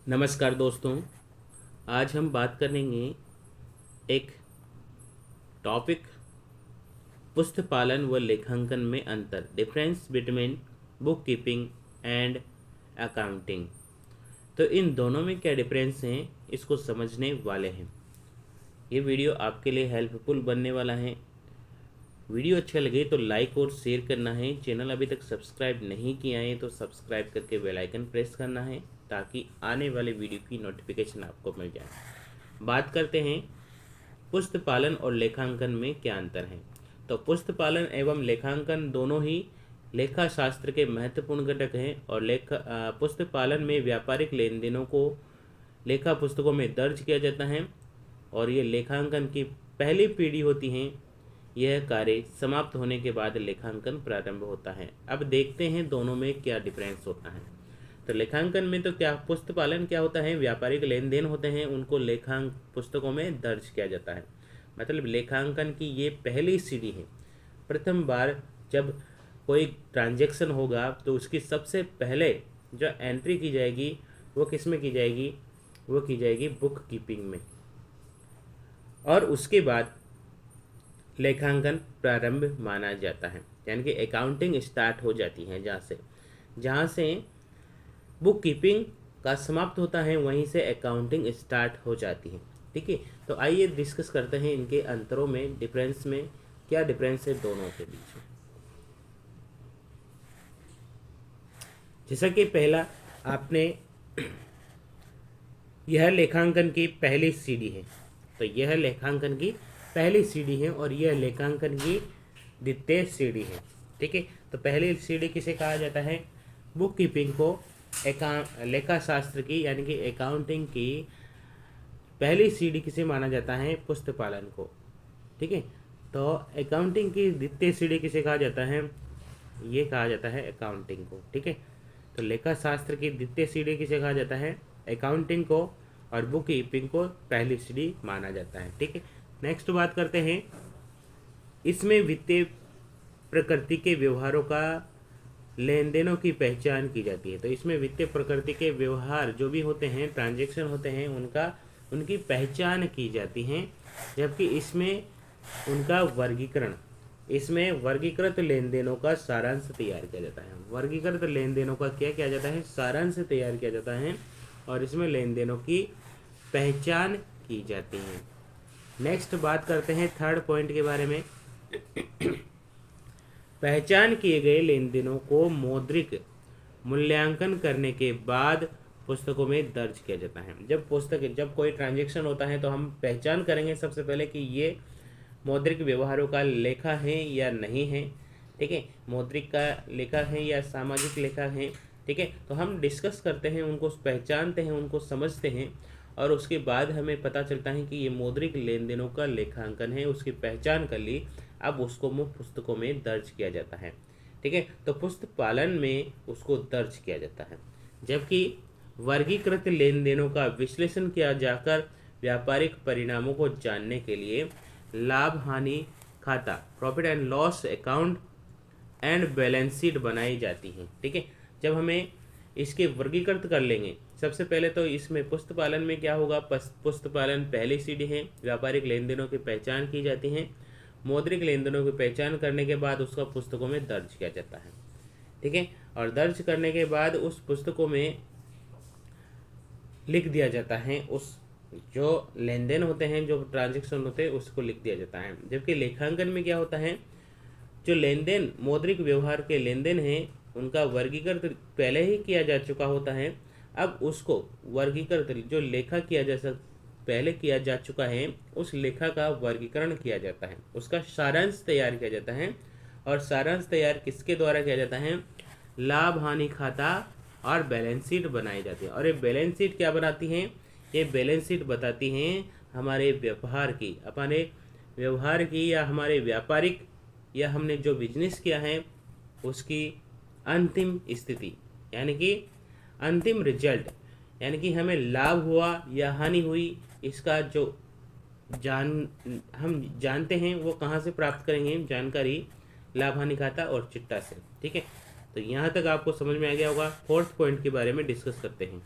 नमस्कार दोस्तों। आज हम बात करेंगे एक टॉपिक पुस्तक पालन व लेखांकन में अंतर, difference between book keeping and accounting. तो इन दोनों में क्या डिफरेंस हैं, इसको समझने वाले हैं। ये वीडियो आपके लिए हेल्पफुल बनने वाला है। वीडियो अच्छा लगे तो लाइक और शेयर करना है। चैनल अभी तक सब्सक्राइब नहीं किया है तो सब्सक्राइब करके बेल आइकन प्रेस करना है ताकि आने वाले वीडियो की नोटिफिकेशन आपको मिल जाए। बात करते हैं पुस्तक पालन और लेखांकन में क्या अंतर है। तो पुस्तक पालन एवं लेखांकन दोनों ही लेखा शास्त्र के महत्वपूर्ण घटक हैं और पुस्तक पालन में व्यापारिक लेन देनों को लेखा पुस्तकों में दर्ज किया जाता है और ये लेखांकन की पहली पीढ़ी होती है। यह कार्य समाप्त होने के बाद लेखांकन प्रारंभ होता है। अब देखते हैं दोनों में क्या डिफरेंस होता है। तो लेखांकन में तो क्या पुस्तक पालन क्या होता है, व्यापारिक लेन देन होते हैं, उनको लेखांक पुस्तकों में दर्ज किया जाता है। मतलब लेखांकन की ये पहली सीढ़ी है। प्रथम बार जब कोई ट्रांजैक्शन होगा तो उसकी सबसे पहले जो एंट्री की जाएगी वो किस में की जाएगी, वो की जाएगी बुक कीपिंग में, और उसके बाद लेखांकन प्रारंभ माना जाता है। यानी कि अकाउंटिंग स्टार्ट हो जाती है। जहाँ से बुक कीपिंग का समाप्त होता है वहीं से अकाउंटिंग स्टार्ट हो जाती है। ठीक है, तो आइए डिस्कस करते हैं इनके अंतरों में, डिफरेंस में क्या डिफरेंस है दोनों के बीच में। जैसा कि पहला आपने यह लेखांकन की पहली सीढ़ी है, तो यह लेखांकन की पहली सीढ़ी है और यह लेखांकन की द्वितीय सीढ़ी है। ठीक है, तो पहली सीढ़ी किसे कहा जाता है, बुक कीपिंग को, लेखा शास्त्र की यानी कि अकाउंटिंग की पहली सीढ़ी किसे माना जाता है, पुस्तक पालन को। ठीक है, तो अकाउंटिंग की द्वितीय सीढ़ी किसे कहा जाता है, ये कहा जाता है अकाउंटिंग को। ठीक है, तो लेखा शास्त्र की द्वितीय सीढ़ी किसे कहा जाता है, अकाउंटिंग को, और बुक कीपिंग को पहली सीढ़ी माना जाता है। ठीक है, नेक्स्ट बात करते हैं, इसमें वित्तीय प्रकृति के व्यवहारों का लेन देनों की पहचान की जाती है। तो इसमें वित्तीय प्रकृति के व्यवहार जो भी होते हैं, ट्रांजैक्शन होते हैं, उनकी पहचान की जाती है। जबकि इसमें उनका वर्गीकरण, इसमें वर्गीकृत लेन देनों का सारांश तैयार किया जाता है। वर्गीकृत लेन देनों का क्या किया जाता है, सारांश तैयार किया जाता है और इसमें लेन देनों की पहचान की जाती है। नेक्स्ट बात करते हैं थर्ड पॉइंट के बारे में। पहचान किए गए लेन देनों को मौद्रिक मूल्यांकन करने के बाद पुस्तकों में दर्ज किया जाता है। जब कोई ट्रांजैक्शन होता है तो हम पहचान करेंगे सबसे पहले कि ये मौद्रिक व्यवहारों का लेखा है या नहीं है। ठीक है, मौद्रिक का लेखा है या सामाजिक लेखा है। ठीक है, तो हम डिस्कस करते हैं, उनको पहचानते हैं, उनको समझते हैं और उसके बाद हमें पता चलता है कि ये मौद्रिक लेन देनों का लेखांकन है। उसकी पहचान कर ली, अब उसको मुख्य पुस्तकों में दर्ज किया जाता है। ठीक है, तो पुस्तक पालन में उसको दर्ज किया जाता है। जबकि वर्गीकृत लेन देनों का विश्लेषण किया जाकर व्यापारिक परिणामों को जानने के लिए लाभ हानि खाता, profit and loss account and balance sheet बनाई जाती है। ठीक है, जब हमें इसके वर्गीकृत कर लेंगे, सबसे पहले तो इसमें पुस्तक पालन में क्या होगा, पुस्तक पालन पहली सीढ़ी है, व्यापारिक लेन देनों की पहचान की जाती है। मौद्रिक लेन देनों की पहचान करने के बाद उसका पुस्तकों में दर्ज किया जाता है। ठीक है, और दर्ज करने के बाद उस पुस्तकों में लिख दिया जाता है, उस जो लेन देन होते हैं, जो ट्रांजेक्शन होते हैं, उसको लिख दिया जाता है। जबकि लेखांकन में क्या होता है, जो लेन देन मौद्रिक व्यवहार के लेन देन हैं उनका वर्गीकृत पहले ही किया जा चुका होता है। अब उसको वर्गीकृत जो लेखा पहले किया जा चुका है, उस लेखा का वर्गीकरण किया जाता है, उसका सारांश तैयार किया जाता है। और सारांश तैयार किसके द्वारा किया जाता है, लाभ हानि खाता और बैलेंस शीट बनाई जाती है। और ये बैलेंस शीट क्या बनाती है, ये बैलेंस शीट बताती हैं हमारे व्यवहार की, अपने व्यवहार की या हमारे व्यापारिक या हमने जो बिजनेस किया है उसकी अंतिम स्थिति, यानी कि अंतिम रिजल्ट, यानी कि हमें लाभ हुआ या हानि हुई, इसका जो हम जानते हैं वो कहाँ से प्राप्त करेंगे जानकारी, लाभ हानि खाता और चिट्ठा से। ठीक है, तो यहाँ तक आपको समझ में आ गया होगा। फोर्थ पॉइंट के बारे में डिस्कस करते हैं।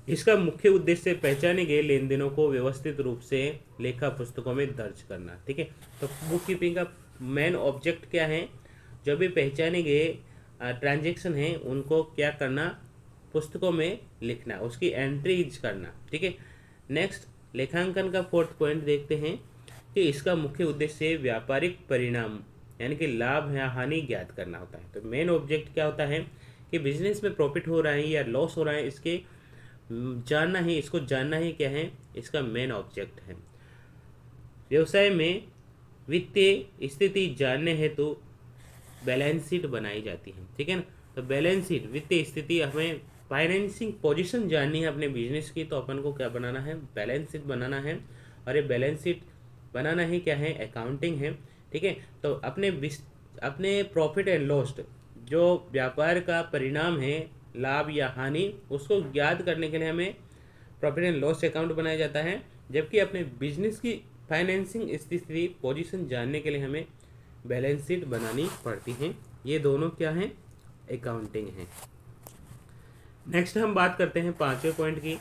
इसका मुख्य उद्देश्य पहचाने गए लेन देनों को व्यवस्थित रूप से लेखा पुस्तकों में दर्ज करना। ठीक है, तो बुक कीपिंग का मेन ऑब्जेक्ट क्या है, जो भी पहचाने गए ट्रांजैक्शन हैं उनको क्या करना, पुस्तकों में लिखना, उसकी एंट्रीज करना। ठीक है, नेक्स्ट लेखांकन का फोर्थ पॉइंट देखते हैं कि इसका मुख्य उद्देश्य व्यापारिक परिणाम यानी कि लाभ या हानि ज्ञात करना होता है। तो मेन ऑब्जेक्ट क्या होता है कि बिजनेस में प्रॉफिट हो रहा है या लॉस हो रहा है, इसके जानना ही, इसको जानना ही क्या है, इसका मेन ऑब्जेक्ट है। व्यवसाय में वित्तीय स्थिति जानने हेतु बैलेंस शीट बनाई जाती है। ठीक है ना, तो बैलेंस शीट वित्तीय स्थिति, हमें फाइनेंसिंग पोजीशन जाननी है अपने बिजनेस की, तो अपन को क्या बनाना है, बैलेंस शीट बनाना है। और ये बैलेंस शीट बनाना ही क्या है, अकाउंटिंग है। ठीक है, तो अपने प्रॉफिट एंड लॉस, जो व्यापार का परिणाम है, लाभ या हानि, उसको ज्ञात करने के लिए हमें प्रॉफिट एंड लॉस अकाउंट बनाया जाता है। जबकि अपने बिजनेस की फाइनेंसिंग स्थिति पोजीशन जानने के लिए हमें बैलेंस शीट बनानी पड़ती है। ये दोनों क्या हैं, अकाउंटिंग है। नेक्स्ट हम बात करते हैं पांचवें पॉइंट की।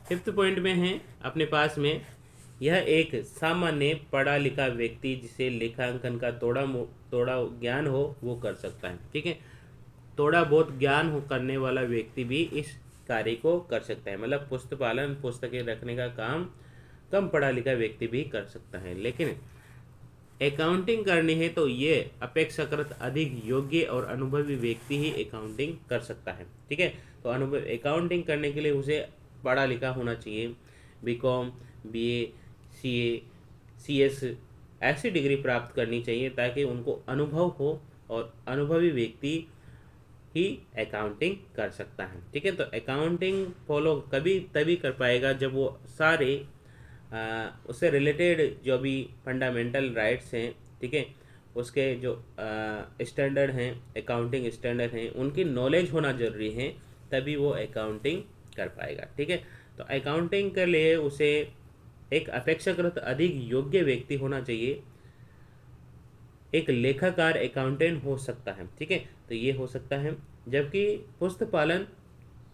फिफ्थ पॉइंट में है अपने पास में, यह एक सामान्य पढ़ा लिखा व्यक्ति जिसे लेखांकन का थोड़ा ज्ञान हो वो कर सकता है। ठीक है, थोड़ा बहुत ज्ञान हो करने वाला व्यक्ति भी इस कार्य को कर सकता है। मतलब पुस्तक पालन, पुस्तकें रखने का काम कम पढ़ा लिखा व्यक्ति भी कर सकता है। लेकिन अकाउंटिंग करनी है तो ये अपेक्षाकृत अधिक योग्य और अनुभवी व्यक्ति ही अकाउंटिंग कर सकता है। ठीक है, तो अकाउंटिंग करने के लिए उसे पढ़ा लिखा होना चाहिए, बीकॉम, बीए, सीए, सीएस ऐसी डिग्री प्राप्त करनी चाहिए ताकि उनको अनुभव हो, और अनुभवी व्यक्ति ही अकाउंटिंग कर सकता है। ठीक है, तो अकाउंटिंग फॉलो कभी तभी कर पाएगा जब वो सारे उससे रिलेटेड जो भी फंडामेंटल राइट्स हैं, ठीक है, उसके जो स्टैंडर्ड हैं, अकाउंटिंग स्टैंडर्ड हैं, उनकी नॉलेज होना जरूरी है, तभी वो अकाउंटिंग कर पाएगा। ठीक है, तो अकाउंटिंग के लिए उसे एक अपेक्षाकृत अधिक योग्य व्यक्ति होना चाहिए। एक लेखाकार अकाउंटेंट हो सकता है। ठीक है, तो ये हो सकता है, जबकि पुस्तक पालन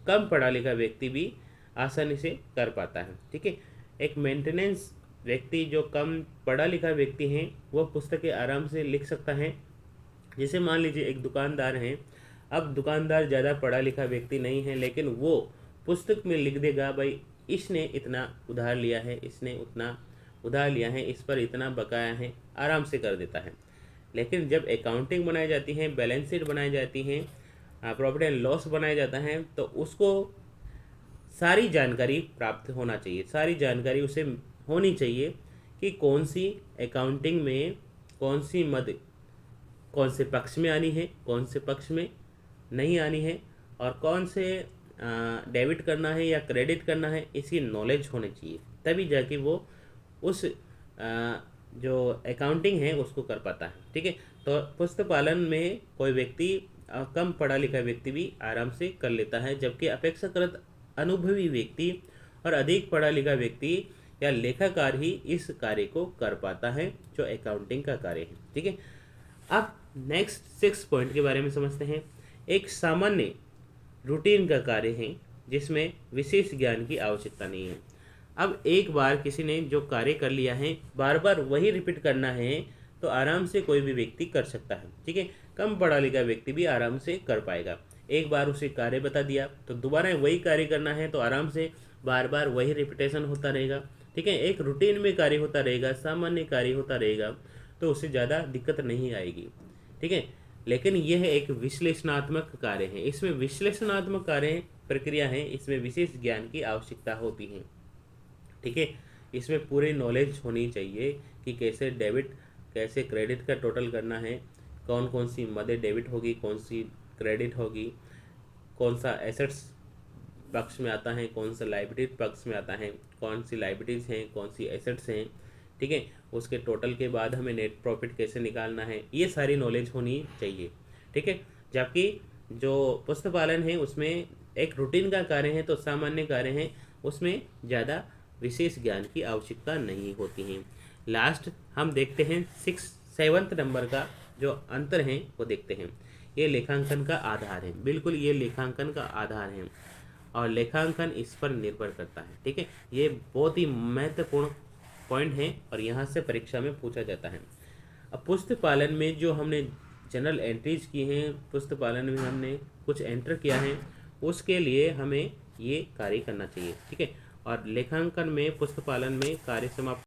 कम पढ़ा लिखा व्यक्ति भी आसानी से कर पाता है। ठीक है, एक मेंटेनेंस व्यक्ति जो कम पढ़ा लिखा व्यक्ति है वो पुस्तकें आराम से लिख सकता है। जैसे मान लीजिए एक दुकानदार हैं, अब दुकानदार ज़्यादा पढ़ा लिखा व्यक्ति नहीं है, लेकिन वो पुस्तक में लिख देगा, भाई इसने इतना उधार लिया है, इसने उतना उधार लिया है, इस पर इतना बकाया है, आराम से कर देता है। लेकिन जब अकाउंटिंग बनाई जाती है, बैलेंस शीट बनाई जाती है, प्रॉफिट एंड लॉस बनाया जाता है, तो उसको सारी जानकारी प्राप्त होना चाहिए, सारी जानकारी उसे होनी चाहिए कि कौन सी अकाउंटिंग में कौन सी मद कौन से पक्ष में आनी है, कौन से पक्ष में नहीं आनी है, और कौन से डेबिट करना है या क्रेडिट करना है, इसकी नॉलेज होनी चाहिए। तभी जाके वो उस जो अकाउंटिंग है उसको कर पाता है। ठीक है, तो पुस्तक पालन में कोई व्यक्ति कम पढ़ा लिखा व्यक्ति भी आराम से कर लेता है, जबकि अपेक्षाकृत अनुभवी व्यक्ति और अधिक पढ़ा लिखा व्यक्ति या लेखाकार ही इस कार्य को कर पाता है जो अकाउंटिंग का कार्य है। ठीक है, अब नेक्स्ट 6 पॉइंट के बारे में समझते हैं। एक सामान्य रूटीन का कार्य है जिसमें विशेष ज्ञान की आवश्यकता नहीं है। अब एक बार किसी ने जो कार्य कर लिया है, बार बार वही रिपीट करना है तो आराम से कोई भी व्यक्ति कर सकता है। ठीक है, कम पढ़ा लिखा व्यक्ति भी आराम से कर पाएगा। एक बार उसे कार्य बता दिया तो दोबारा वही कार्य करना है तो आराम से बार बार वही रिपीटेशन होता रहेगा। ठीक है, एक रूटीन में कार्य होता रहेगा, सामान्य कार्य होता रहेगा, तो उससे ज़्यादा दिक्कत नहीं आएगी। ठीक है, लेकिन यह एक विश्लेषणात्मक कार्य है, इसमें विश्लेषणात्मक कार्य प्रक्रिया है, इसमें विशेष ज्ञान की आवश्यकता होती है। ठीक है, इसमें पूरी नॉलेज होनी चाहिए कि कैसे डेबिट कैसे क्रेडिट का टोटल करना है, कौन कौन सी मदें डेबिट होगी, कौन सी क्रेडिट होगी, कौन सा एसेट्स पक्ष में आता है, कौन सा लाइबिलिटी पक्ष में आता है, कौन सी लाइबिलिटीज़ हैं, कौन सी एसेट्स हैं। ठीक है, उसके टोटल के बाद हमें नेट प्रॉफिट कैसे निकालना है, ये सारी नॉलेज होनी चाहिए। ठीक है, जबकि जो पुस्तक पालन है उसमें एक रूटीन का कार्य है, तो सामान्य कार्य है, उसमें ज़्यादा विशेष ज्ञान की आवश्यकता नहीं होती है। लास्ट हम देखते हैं 7th नंबर का जो अंतर है वो देखते हैं। ये लेखांकन का आधार है, बिल्कुल ये लेखांकन का आधार है और लेखांकन इस पर निर्भर करता है। ठीक है, ये बहुत ही महत्वपूर्ण पॉइंट है और यहाँ से परीक्षा में पूछा जाता है। अब पुस्तक पालन में जो हमने जनरल एंट्रीज की हैं, पुस्तक पालन में हमने कुछ एंटर किया है, उसके लिए हमें ये कार्य करना चाहिए। ठीक है, और लेखांकन में पुस्तक पालन में कार्य समाप्त